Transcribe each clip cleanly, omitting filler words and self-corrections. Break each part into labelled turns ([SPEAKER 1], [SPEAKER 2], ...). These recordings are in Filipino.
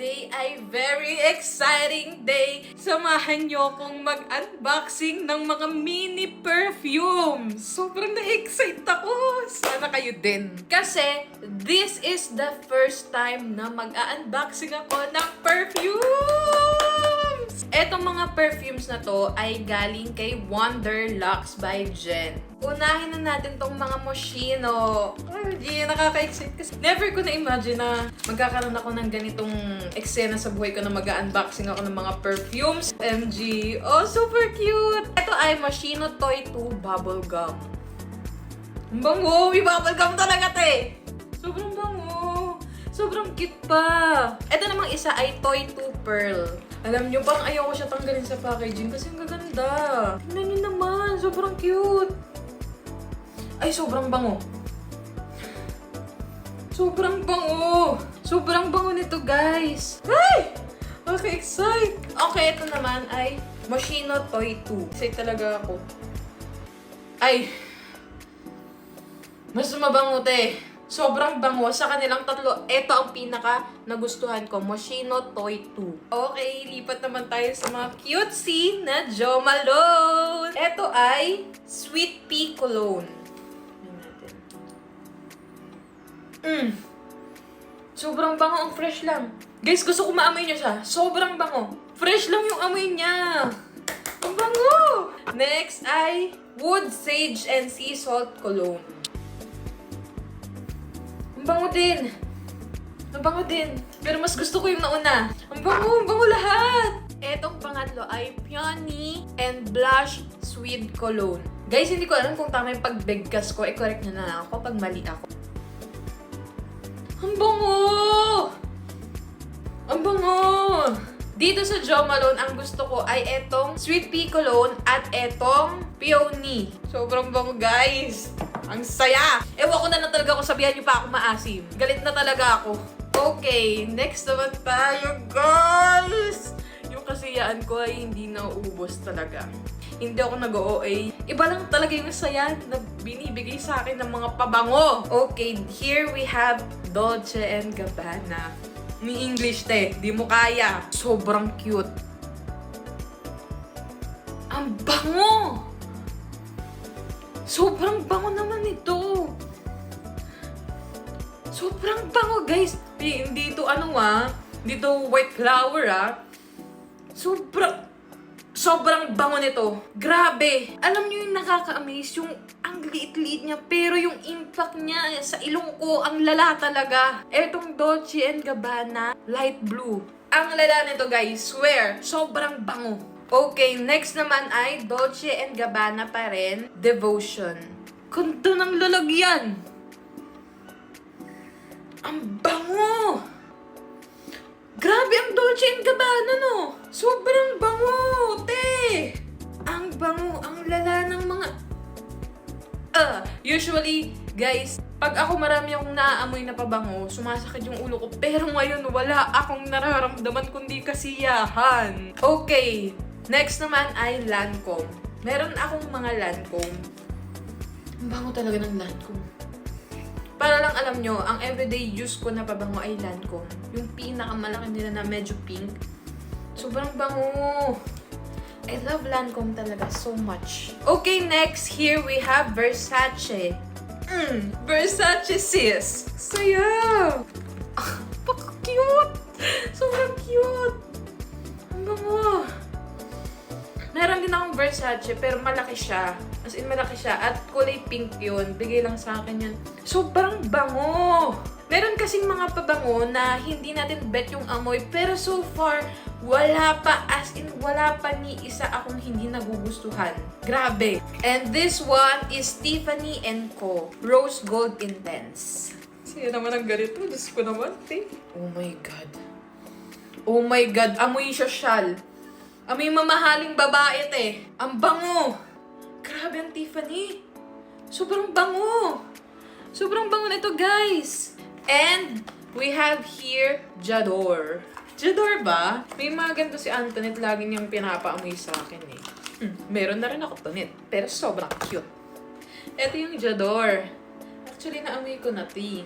[SPEAKER 1] today ay very exciting day. Samahan niyo akong mag-unboxing ng mga mini perfumes. Sobrang na-excite ako. Sana kayo din. Kasi this is the first time na mag-unboxing ako ng perfumes. Etong mga perfumes na to ay galing kay Wonderlux by Jen. Unahin na natin tong mga Moschino. OMG, nakaka-excite kasi never ko na-imagine na magkakaroon ako ng ganitong eksena sa buhay ko na mag-unboxing ako ng mga perfumes. OMG, oh super cute! Ito ay Moschino Toy 2 Bubble Gum. Ang bango! May bubble gum talaga, te! Sobrang bango! Sobrang cute pa! Ito namang isa ay Toy 2 Pearl. Alam nyo, parang ayaw ko siya tanggalin sa packaging kasi ang gaganda. Tingnan nyo naman, sobrang cute. Ay, sobrang bango. Sobrang bango. Sobrang bango nito, guys. Ay! Okay, excite. Okay, ito naman ay Moschino Toy 2. Excite talaga ako. Ay! Mas mabango, te. Sobrang bango. Sa kanilang tatlo, ito ang pinaka nagustuhan ko. Moschino Toy 2. Okay, lipat naman tayo sa mga cutesy na Jo Malone. Ito ay Sweet Pea Cologne. Sobrang bango. Ang fresh lang. Guys, gusto ko maamoy niya siya. Sobrang bango. Fresh lang yung amoy niya. Ang bango! Next ay Wood, Sage, and Sea Salt Cologne. Ang bango din. Ang bango din. Pero mas gusto ko yung nauna. Ang bango lahat. Etong pangatlo ay Peony and Blush Sweet Cologne. Guys, hindi ko alam kung tama yung pagbigkas ko. I-correct nyo na ako pag mali ako. Ang bango! Ang bango! Dito sa Jo Malone, ang gusto ko ay etong Sweet Pea Cologne at etong Peony. Sobrang bango, guys! Ang saya! Ewan ko na talaga kung sabihan niyo pa ako maasim. Galit na talaga ako. Okay, next naman tayo, guys! Yung kasiyaan ko ay hindi nauubos talaga. Hindi ako nag-OA. Iba lang talaga yung saya na binibigay sa akin ng mga pabango. Okay, here we have Dolce & Gabbana. Ni English, te. Di mo kaya. Sobrang cute. Ang bango! Sobrang bango naman ito. Sobrang bango, guys. Dito dito white flower, Sobrang bango nito. Grabe. Alam niyo yung nakaka-amaze, yung ang liit-liit niya, pero yung impact niya sa ilong ko, ang lala talaga. Etong Dolce & Gabbana light blue. Ang lala nito, guys. Swear, sobrang bango. Okay, next naman ay Dolce & Gabbana pa rin, Devotion. Ganda ng lalagyan. Ang bango! Grabe ang Dolce & Gabbana, no? Sobrang bango, te! Ang bango, ang lala ng mga... Usually, guys, pag ako marami akong naaamoy na pabango, sumasakit yung ulo ko. Pero ngayon, wala akong nararamdaman kundi kasiyahan. Okay, next naman ay Lancome. Meron akong mga Lancome. Ang bango talaga ng Lancome. Para lang alam nyo, ang everyday use ko na pabango ay Lancome. Yung pinakamalaki nila na medyo pink. Sobrang bango. I love Lancome talaga so much. Okay, next, here we have Versace. Versace sis. Saya. Paka-cute. Sobrang cute. Ang bango. Meron din akong Versace, pero malaki siya. As in, malaki siya. At kulay pink yun. Bigay lang sa akin yan. Sobrang bango! Meron kasing mga pabango na hindi natin bet yung amoy. Pero so far, wala pa. As in, wala pa ni isa akong hindi nagugustuhan. Grabe! And this one is Tiffany & Co. Rose Gold Intense. Siya naman ang ganito. Diyos ko naman, te. Oh my God. Oh my God. Amoy siya syal. Amoy mamahaling babae, te. Ang bango! Grabe ang Tiffany. Sobrang bango. Sobrang bango na ito, guys. And we have here J'adore. J'adore ba? May mga ganito si Antoinette. Lagi niyang pinapaamoy sa akin eh. Meron na rin ako to net. Pero sobrang cute. Ito yung J'adore. Actually, naamoy ko na ito.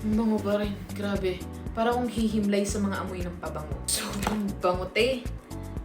[SPEAKER 1] Ang bango pa rin. Grabe. Para akong hihimlay sa mga amoy ng pabango. Sobrang bango, te.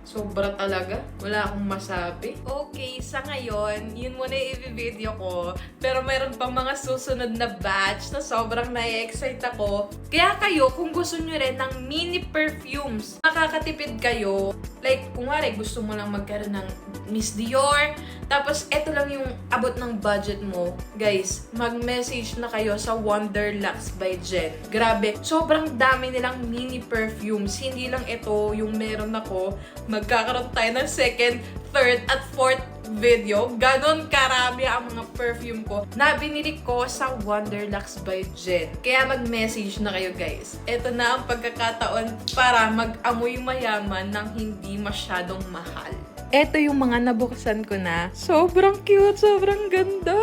[SPEAKER 1] Sobra talaga. Wala akong masabi. Okay, sa ngayon, yun muna yung i-video ko. Pero mayroon pang mga susunod na batch na sobrang na-excite ako. Kaya kayo, kung gusto nyo rin ng mini perfumes, makakatipid kayo. Like, kung wari, gusto mo lang magkaroon ng Miss Dior, tapos eto lang yung abot ng budget mo. Guys, mag-message na kayo sa Wonderlux by Jen. Grabe, sobrang dami nilang mini perfumes. Hindi lang ito yung meron ako. Magkakaroon tayo ng second, third, at fourth video. Ganon karami ang mga perfume ko na binili ko sa Wonderlux by Jen. Kaya mag-message na kayo, guys. Ito na ang pagkakataon para mag-amoy mayaman ng hindi masyadong mahal. Ito yung mga nabuksan ko na. Sobrang cute, sobrang ganda!